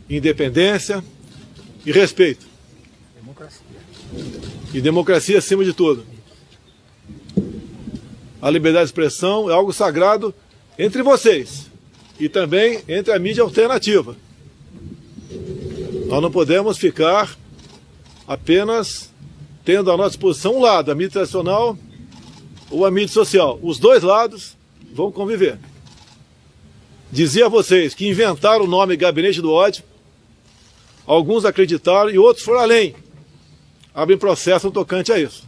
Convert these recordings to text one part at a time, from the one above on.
independência e respeito. E democracia acima de tudo. A liberdade de expressão é algo sagrado entre vocês e também entre a mídia alternativa. Nós não podemos ficar apenas tendo à nossa disposição um lado, a mídia tradicional ou a mídia social. Os dois lados vão conviver. Dizia a vocês que inventaram o nome Gabinete do Ódio, alguns acreditaram e outros foram além. Abrem processo no tocante a isso.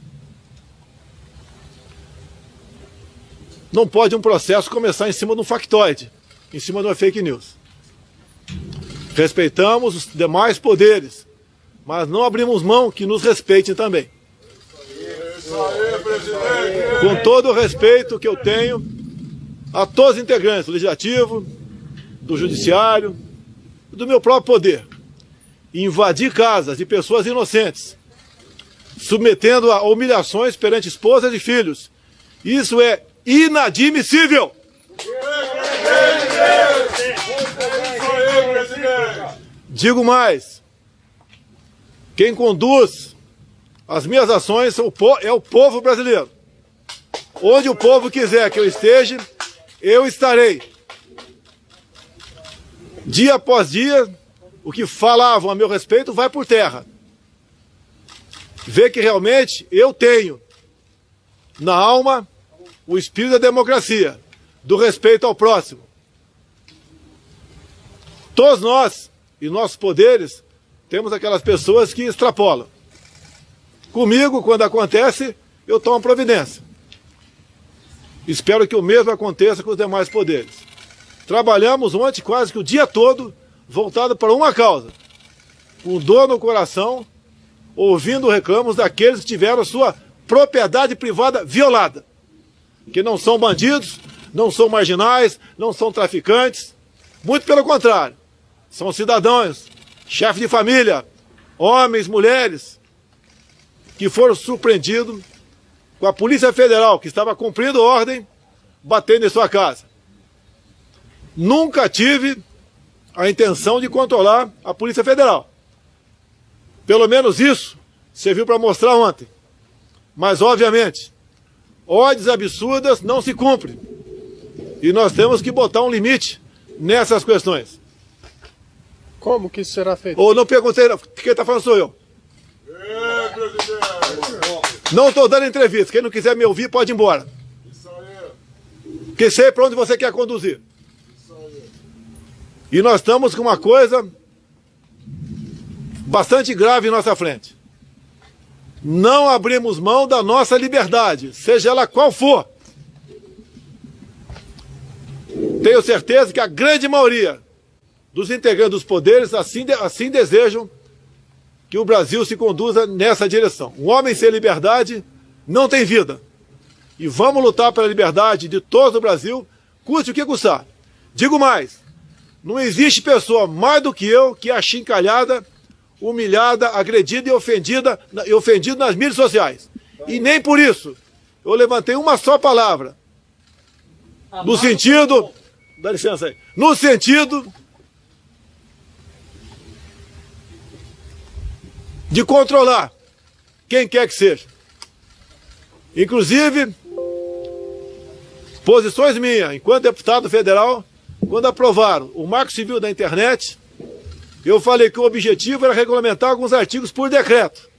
Não pode um processo começar em cima de um factoide, em cima de uma fake news. Respeitamos os demais poderes, mas não abrimos mão que nos respeitem também. Isso aí, presidente! Com todo o respeito que eu tenho a todos os integrantes do Legislativo, do Judiciário, do meu próprio poder, invadir casas de pessoas inocentes, submetendo a humilhações perante esposas e filhos, isso é inadmissível! Digo mais, quem conduz as minhas ações é o povo brasileiro. Onde o povo quiser que eu esteja, eu estarei. Dia após dia, o que falavam a meu respeito vai por terra. Vê que realmente eu tenho na alma o espírito da democracia, do respeito ao próximo. Todos nós e nossos poderes temos aquelas pessoas que extrapolam. Comigo, quando acontece, eu tomo providência. Espero que o mesmo aconteça com os demais poderes. Trabalhamos ontem quase que o dia todo voltado para uma causa, com dor no coração, ouvindo reclamos daqueles que tiveram sua propriedade privada violada, que não são bandidos, não são marginais, não são traficantes, muito pelo contrário, são cidadãos, chefes de família, homens, mulheres, que foram surpreendidos com a Polícia Federal, que estava cumprindo ordem, batendo em sua casa. Nunca tive a intenção de controlar a Polícia Federal. Pelo menos isso serviu para mostrar ontem. Mas, obviamente, ordens absurdas não se cumprem. E nós temos que botar um limite nessas questões. Como que isso será feito? Ou não perguntei, quem está falando sou eu. Não estou dando entrevista. Quem não quiser me ouvir pode ir embora. Isso aí. Porque sei para onde você quer conduzir. Isso aí. E nós estamos com uma coisa bastante grave em nossa frente. Não abrimos mão da nossa liberdade, seja ela qual for. Tenho certeza que a grande maioria dos integrantes dos poderes assim desejam que o Brasil se conduza nessa direção. Um homem sem liberdade não tem vida. E vamos lutar pela liberdade de todos do Brasil, custe o que custar. Digo mais, não existe pessoa mais do que eu que é achincalhada, humilhada, agredida e ofendida nas mídias sociais. E nem por isso eu levantei uma só palavra. No sentido... Dá licença aí. No sentido de controlar quem quer que seja. Inclusive, posições minhas, enquanto deputado federal, quando aprovaram o Marco Civil da Internet, eu falei que o objetivo era regulamentar alguns artigos por decreto.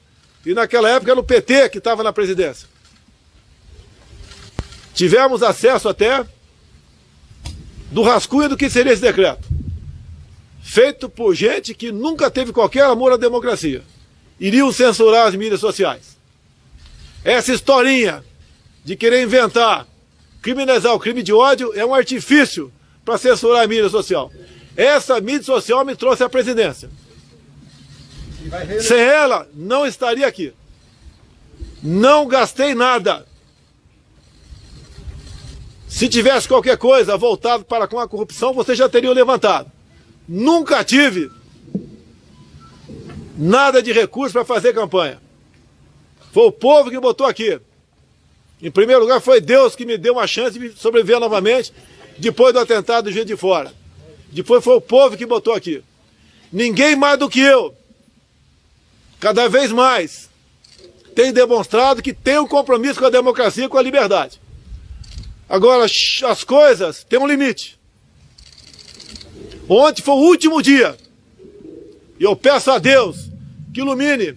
E naquela época era o PT que estava na presidência. Tivemos acesso até do rascunho do que seria esse decreto. Feito por gente que nunca teve qualquer amor à democracia. Iriam censurar as mídias sociais. Essa historinha de querer inventar, criminalizar o crime de ódio é um artifício para censurar a mídia social. Essa mídia social me trouxe à presidência. Sem ela, não estaria aqui. Não gastei nada. Se tivesse qualquer coisa voltado para com a corrupção, vocês já teriam levantado. Nunca tive nada de recurso para fazer campanha. Foi o povo que botou aqui. Em primeiro lugar, foi Deus que me deu uma chance de sobreviver novamente depois do atentado do Juiz de Fora. Depois foi o povo que botou aqui. ninguém mais do que eu, cada vez mais, tem demonstrado que tem um compromisso com a democracia e com a liberdade. Agora, as coisas têm um limite. Ontem foi o último dia. E eu peço a Deus que ilumine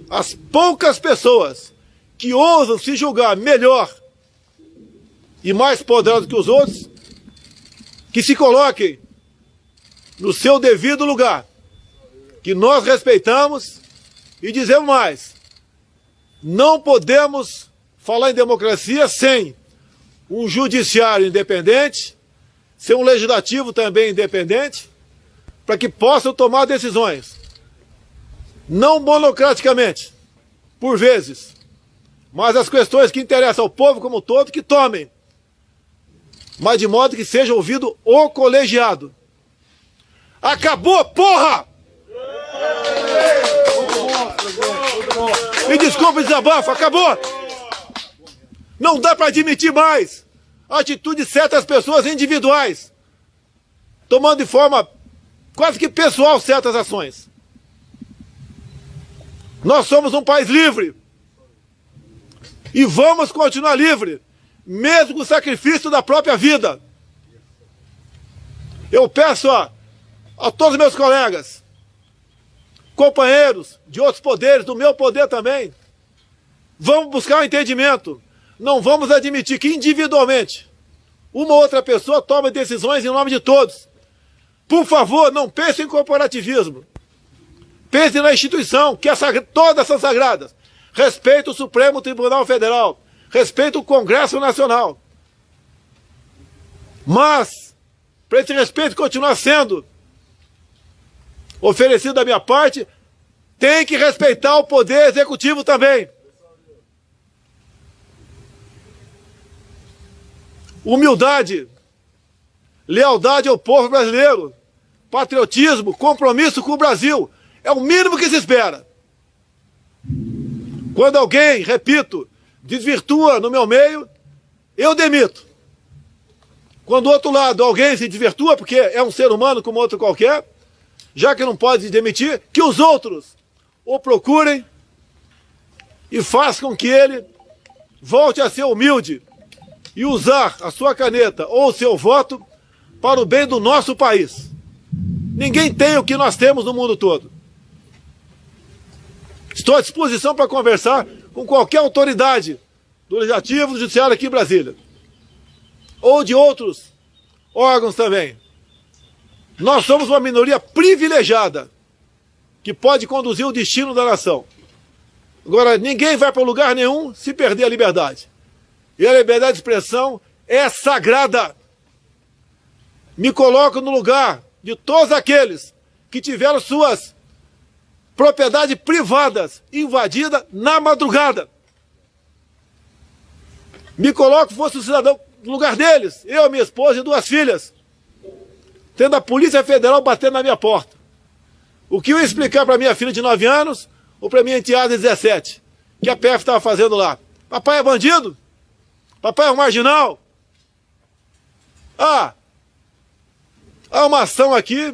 as poucas pessoas que ousam se julgar melhor e mais poderosos que os outros, que se coloquem no seu devido lugar, que nós respeitamos e dizemos mais. Não podemos falar em democracia sem um judiciário independente, sem um legislativo também independente, para que possam tomar decisões, não monocraticamente, por vezes, mas as questões que interessam ao povo como um todo, que tomem, mas de modo que seja ouvido o colegiado. Acabou, porra! Me desculpe o desabafo, acabou! Não dá para admitir mais a atitude de certas pessoas individuais, tomando de forma quase que pessoal certas ações. Nós somos um país livre e vamos continuar livre, mesmo com o sacrifício da própria vida. Eu peço a todos os meus colegas, companheiros de outros poderes, do meu poder também, vamos buscar um entendimento. Não vamos admitir que individualmente uma ou outra pessoa tome decisões em nome de todos. Por favor, não pense em corporativismo. Pense na instituição, que todas são sagradas. Respeite o Supremo Tribunal Federal. Respeite o Congresso Nacional. Mas, para esse respeito continuar sendo oferecido da minha parte, tem que respeitar o Poder Executivo também. Humildade, lealdade ao povo brasileiro, patriotismo, compromisso com o Brasil, é o mínimo que se espera. Quando alguém, repito, desvirtua no meu meio, eu demito. Quando do outro lado alguém se desvirtua, porque é um ser humano como outro qualquer, já que não pode demitir, que os outros o procurem e façam com que ele volte a ser humilde e usar a sua caneta ou o seu voto para o bem do nosso país. Ninguém tem o que nós temos no mundo todo. Estou à disposição para conversar com qualquer autoridade do Legislativo, do Judiciário aqui em Brasília, ou de outros órgãos também. Nós somos uma minoria privilegiada que pode conduzir o destino da nação. Agora, ninguém vai para lugar nenhum se perder a liberdade. E a liberdade de expressão é sagrada. Me coloco no lugar de todos aqueles que tiveram suas propriedades privadas invadidas na madrugada. Me coloco, fosse um cidadão, no lugar deles, eu, minha esposa e 2 filhas, tendo a Polícia Federal batendo na minha porta. O que eu ia explicar para minha filha de 9 anos ou para minha enteada de 17, que a PF estava fazendo lá? Papai é bandido? Papai é um marginal? Há uma ação aqui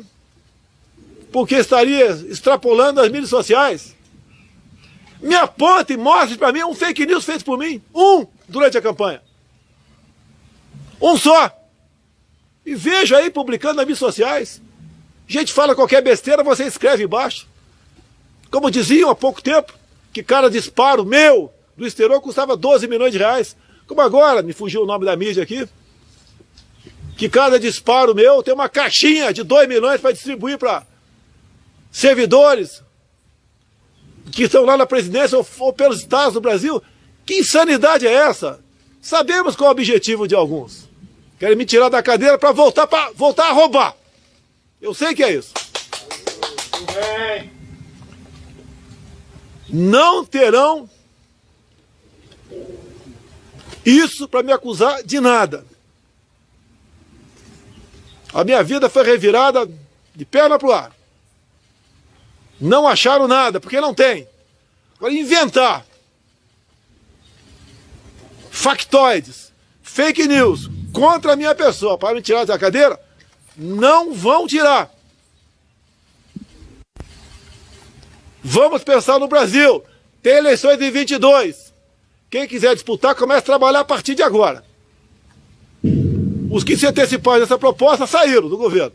porque estaria extrapolando as mídias sociais. Me aponte e mostre para mim um fake news feito por mim. Durante a campanha. Um só. E vejo aí publicando nas mídias sociais. Gente fala qualquer besteira, você escreve embaixo. Como diziam há pouco tempo, que cada disparo meu do exterior custava 12 milhões de reais. Como agora, me fugiu o nome da mídia aqui, que cada disparo meu tem uma caixinha de 2 milhões para distribuir para servidores que estão lá na presidência ou pelos estados do Brasil. Que insanidade é essa? Sabemos qual é o objetivo de alguns. Querem me tirar da cadeira para voltar a roubar. Eu sei que é isso. Não terão isso para me acusar de nada. A minha vida foi revirada de perna para o ar. Não acharam nada, porque não tem. Agora, inventar factoides, fake news contra a minha pessoa para me tirar da cadeira, não vão tirar. Vamos pensar no Brasil. Tem eleições em 22. Quem quiser disputar, começa a trabalhar a partir de agora. Os que se anteciparam dessa proposta saíram do governo.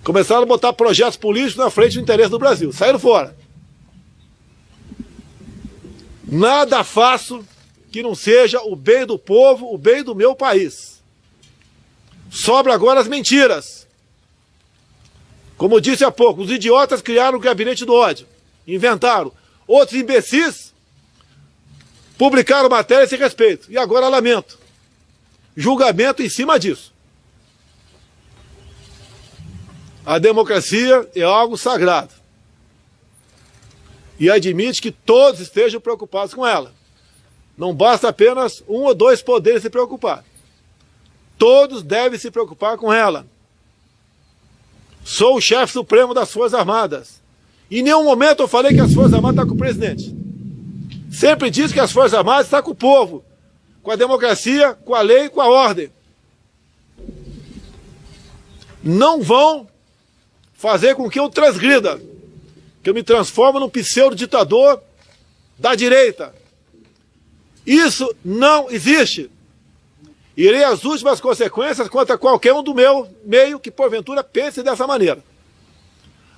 Começaram a botar projetos políticos na frente do interesse do Brasil. Saíram fora. Nada faço que não seja o bem do povo, o bem do meu país. Sobra agora as mentiras. Como eu disse há pouco, os idiotas criaram o gabinete do ódio. Inventaram. Outros imbecis publicaram matéria a esse respeito. E agora lamento. Julgamento em cima disso. A democracia é algo sagrado. E admite que todos estejam preocupados com ela. Não basta apenas um ou dois poderes se preocupar. Todos devem se preocupar com ela. Sou o chefe supremo das Forças Armadas. Em nenhum momento eu falei que as Forças Armadas estão com o presidente. Sempre disse que as Forças Armadas estão com o povo, com a democracia, com a lei, com a ordem. Não vão fazer com que eu transgrida, que eu me transforme num pseudo-ditador da direita. Isso não existe. Irei às últimas consequências contra qualquer um do meu meio que porventura pense dessa maneira.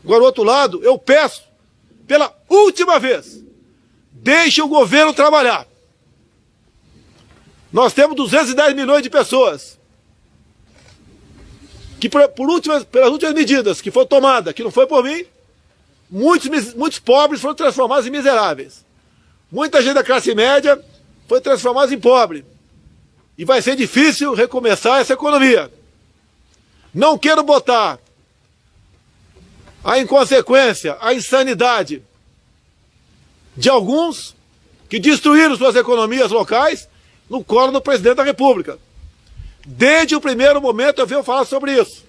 Agora, do outro lado, eu peço, pela última vez, deixe o governo trabalhar. Nós temos 210 milhões de pessoas que, pelas últimas medidas que foram tomadas, que não foi por mim, muitos pobres foram transformados em miseráveis. Muita gente da classe média foi transformada em pobre. E vai ser difícil recomeçar essa economia. Não quero botar a inconsequência, a insanidade de alguns que destruíram suas economias locais no colo do presidente da República. Desde o primeiro momento eu venho falar sobre isso.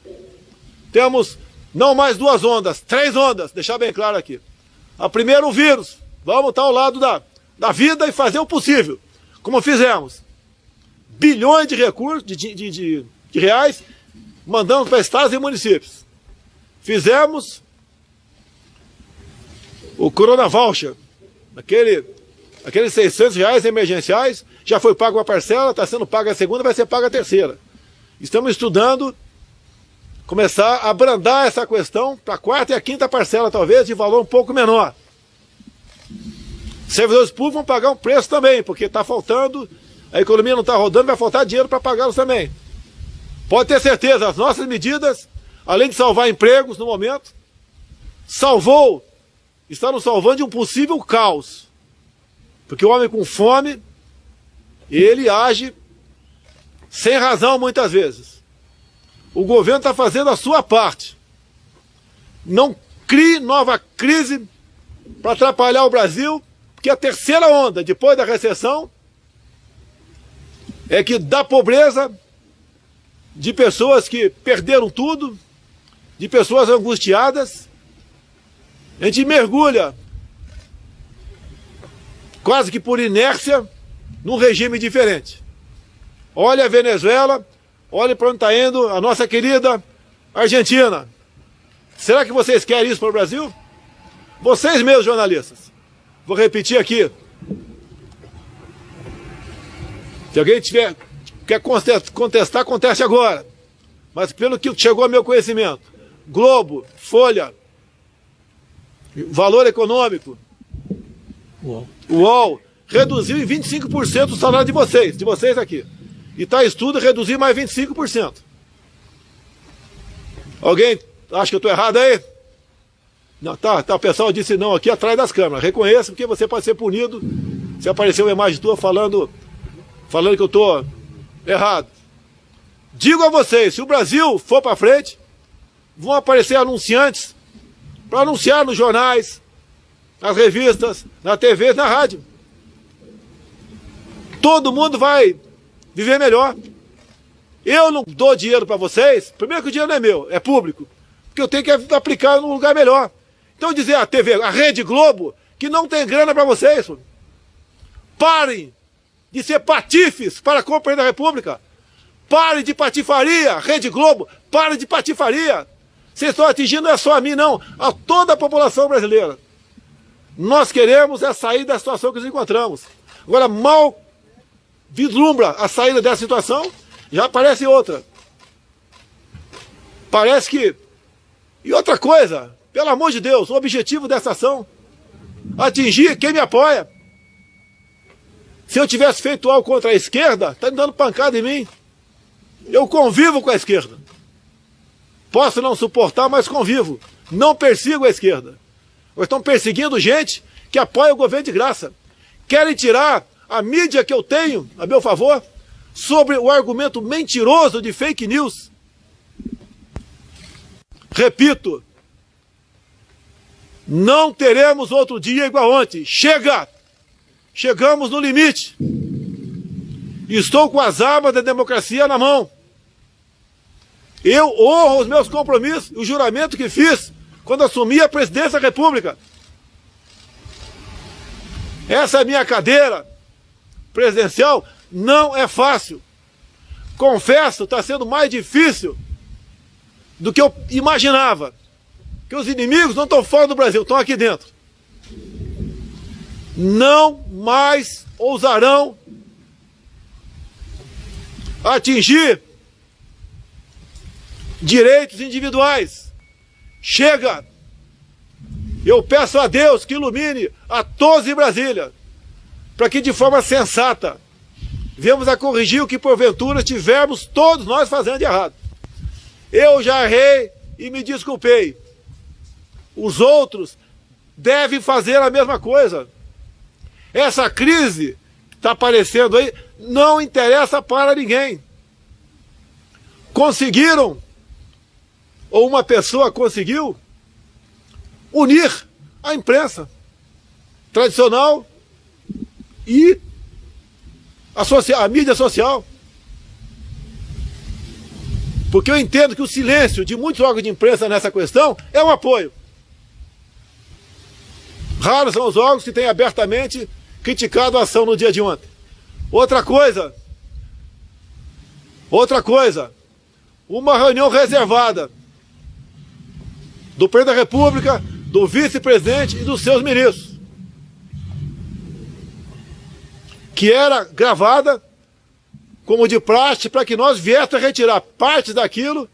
Temos não mais 2 ondas, 3 ondas, deixar bem claro aqui. A primeira, o vírus. Vamos estar ao lado da vida e fazer o possível, como fizemos. Bilhões de recursos, de reais, mandamos para estados e municípios. Fizemos o Corona Voucher, aqueles 600 reais emergenciais, já foi pago uma parcela, está sendo paga a segunda, vai ser paga a terceira. Estamos estudando começar a abrandar essa questão para a 4ª e a 5ª parcela, talvez, de valor um pouco menor. Servidores públicos vão pagar um preço também, porque está faltando, a economia não está rodando, vai faltar dinheiro para pagá-los também. Pode ter certeza, as nossas medidas, além de salvar empregos no momento, está nos salvando de um possível caos. Porque o homem com fome, ele age sem razão muitas vezes. O governo está fazendo a sua parte. Não crie nova crise para atrapalhar o Brasil, porque a terceira onda, depois da recessão, é que da pobreza, de pessoas que perderam tudo, de pessoas angustiadas, a gente mergulha, quase que por inércia, num regime diferente. Olha a Venezuela, olha para onde está indo a nossa querida Argentina. Será que vocês querem isso para o Brasil? Vocês mesmos, jornalistas. Vou repetir aqui. Se alguém quer contestar, conteste agora. Mas pelo que chegou ao meu conhecimento, Globo, Folha, Valor Econômico, UOL, reduziu em 25% o salário de vocês aqui. E está estudo reduzir mais 25%. Alguém acha que eu estou errado aí? Não, tá, o pessoal disse não aqui atrás das câmeras. Reconheço, porque você pode ser punido se aparecer uma imagem tua falando que eu estou errado. Digo a vocês, se o Brasil for para frente, vão aparecer anunciantes para anunciar nos jornais, nas revistas, na TV, na rádio. Todo mundo vai viver melhor. Eu não dou dinheiro para vocês, primeiro que o dinheiro não é meu, é público, porque eu tenho que aplicar num lugar melhor. Então dizer a TV, a Rede Globo, que não tem grana para vocês, parem de ser patifes para a compra da República. Parem de patifaria, Rede Globo, parem de patifaria. Vocês estão atingindo não é só a mim, não, a toda a população brasileira. Nós queremos é sair da situação que nos encontramos. Agora, mal vislumbra a saída dessa situação, já aparece outra. Parece que... E outra coisa, pelo amor de Deus, o objetivo dessa ação, atingir quem me apoia. Se eu tivesse feito algo contra a esquerda, está me dando pancada em mim. Eu convivo com a esquerda. Posso não suportar, mas convivo. Não persigo a esquerda. Ou estão perseguindo gente que apoia o governo de graça. Querem tirar a mídia que eu tenho a meu favor sobre o argumento mentiroso de fake news. Repito, não teremos outro dia igual ontem. Chega! Chegamos no limite. Estou com as armas da democracia na mão. Eu honro os meus compromissos, o juramento que fiz quando assumi a presidência da República. Essa minha cadeira presidencial não é fácil. Confesso, está sendo mais difícil do que eu imaginava. Que os inimigos não estão fora do Brasil, estão aqui dentro. Não mais ousarão atingir direitos individuais. Chega! Eu peço a Deus que ilumine a todos em Brasília, para que de forma sensata venhamos a corrigir o que porventura tivermos todos nós fazendo de errado. Eu já errei e me desculpei. Os outros devem fazer a mesma coisa. Essa crise que está aparecendo aí não interessa para ninguém. Conseguiram, ou uma pessoa conseguiu, unir a imprensa tradicional e a mídia social. Porque eu entendo que o silêncio de muitos órgãos de imprensa nessa questão é um apoio. Raros são os órgãos que têm abertamente criticado a ação no dia de ontem. Outra coisa, uma reunião reservada do presidente da República, do vice-presidente e dos seus ministros, que era gravada como de praxe para que nós viéssemos a retirar partes daquilo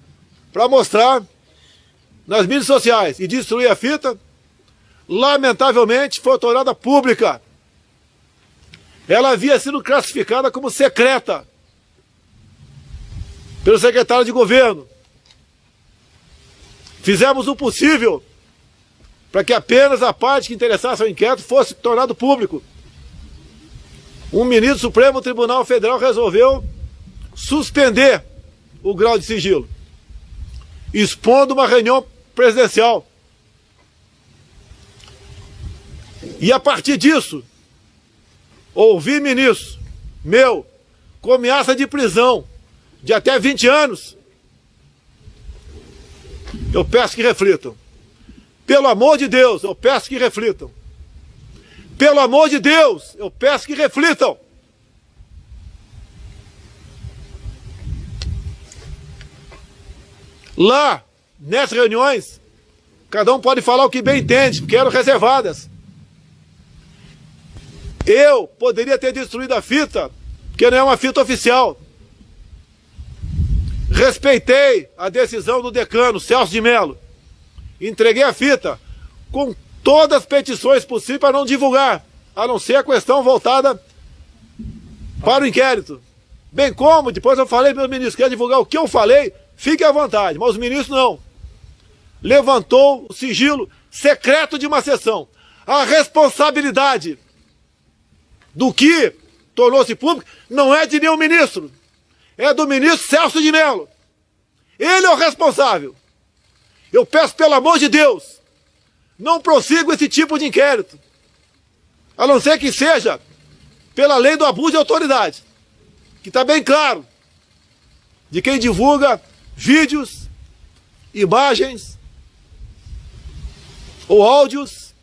para mostrar nas mídias sociais e destruir a fita. Lamentavelmente foi tornada pública. Ela havia sido classificada como secreta pelo secretário de governo. Fizemos o possível para que apenas a parte que interessasse ao inquérito fosse tornado público. Um ministro do Supremo Tribunal Federal resolveu suspender o grau de sigilo, expondo uma reunião presidencial. E a partir disso, ouvi ministro meu com ameaça de prisão de até 20 anos. Eu peço que reflitam. Pelo amor de Deus, eu peço que reflitam. Pelo amor de Deus, eu peço que reflitam. Lá, nessas reuniões, cada um pode falar o que bem entende, porque eram reservadas. Eu poderia ter destruído a fita, porque não é uma fita oficial. Respeitei a decisão do decano, Celso de Mello. Entreguei a fita com todas as petições possíveis para não divulgar, a não ser a questão voltada para o inquérito. Bem como, depois eu falei para o ministro, quer divulgar o que eu falei, fique à vontade, mas os ministros não. Levantou o sigilo secreto de uma sessão. A responsabilidade do que tornou-se público não é de nenhum ministro, é do ministro Celso de Mello. Ele é o responsável. Eu peço, pelo amor de Deus, não prossiga esse tipo de inquérito, a não ser que seja pela lei do abuso de autoridade, que está bem claro, de quem divulga vídeos, imagens ou áudios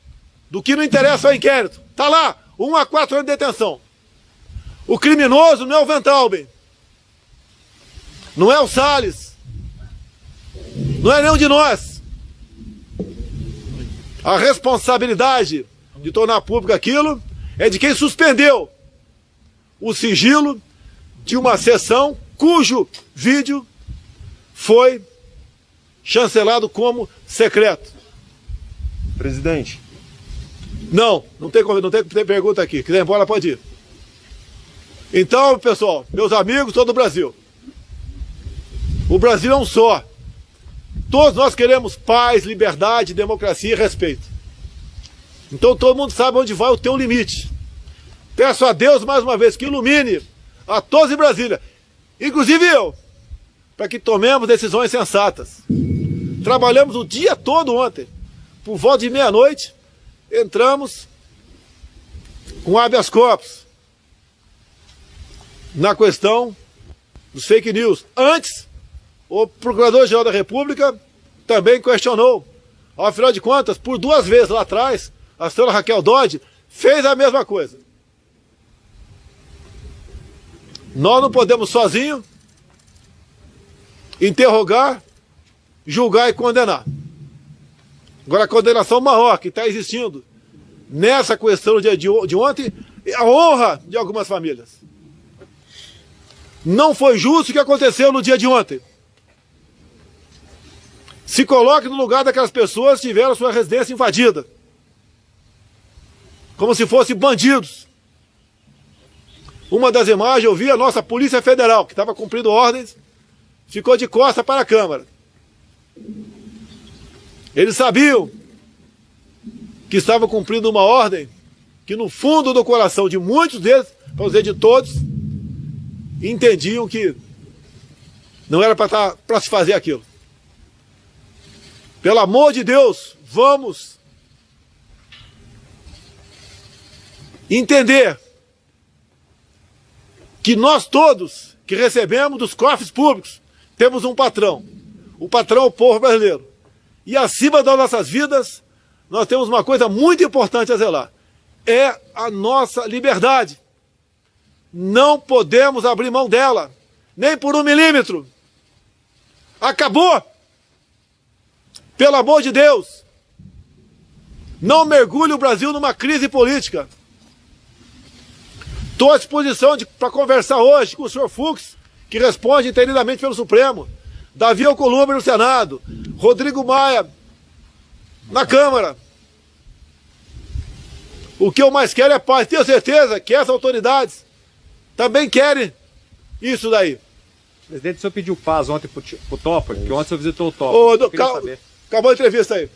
do que não interessa ao inquérito. Está lá, 1 a 4 anos de detenção. O criminoso não é o Wenthalben, não é o Salles, não é nenhum de nós. A responsabilidade de tornar público aquilo é de quem suspendeu o sigilo de uma sessão cujo vídeo foi chancelado como secreto. Presidente. Não tem pergunta aqui. Quiser ir embora, pode ir. Então, pessoal, meus amigos, todo o Brasil. O Brasil é um só. Todos nós queremos paz, liberdade, democracia e respeito. Então todo mundo sabe onde vai o teu limite. Peço a Deus mais uma vez que ilumine a todos em Brasília, inclusive eu, para que tomemos decisões sensatas. Trabalhamos o dia todo ontem. Por volta de meia-noite, entramos com habeas corpus na questão dos fake news. Antes, o Procurador-Geral da República também questionou. Afinal de contas, por 2 vezes lá atrás, a senhora Raquel Dodge fez a mesma coisa. Nós não podemos sozinhos interrogar, julgar e condenar. Agora, a condenação maior que está existindo nessa questão no dia de ontem é a honra de algumas famílias. Não foi justo o que aconteceu no dia de ontem. Se coloque no lugar daquelas pessoas que tiveram sua residência invadida. Como se fossem bandidos. Uma das imagens eu vi a nossa Polícia Federal, que estava cumprindo ordens, ficou de costas para a Câmara. Eles sabiam que estavam cumprindo uma ordem que no fundo do coração de muitos deles, para dizer de todos, entendiam que não era para se fazer aquilo. Pelo amor de Deus, vamos entender que nós todos que recebemos dos cofres públicos temos um patrão. O patrão é o povo brasileiro. E acima das nossas vidas, nós temos uma coisa muito importante a zelar. É a nossa liberdade. Não podemos abrir mão dela, nem por 1 milímetro. Acabou! Pelo amor de Deus, não mergulhe o Brasil numa crise política. Estou à disposição para conversar hoje com o senhor Fux, que responde inteiramente pelo Supremo, Davi Alcolumbre no Senado, Rodrigo Maia na Câmara. O que eu mais quero é paz. Tenho certeza que essas autoridades também querem isso daí. Presidente, o senhor pediu paz ontem pro Toffoli, que ontem o senhor visitou o Toffoli. Acabou a entrevista aí.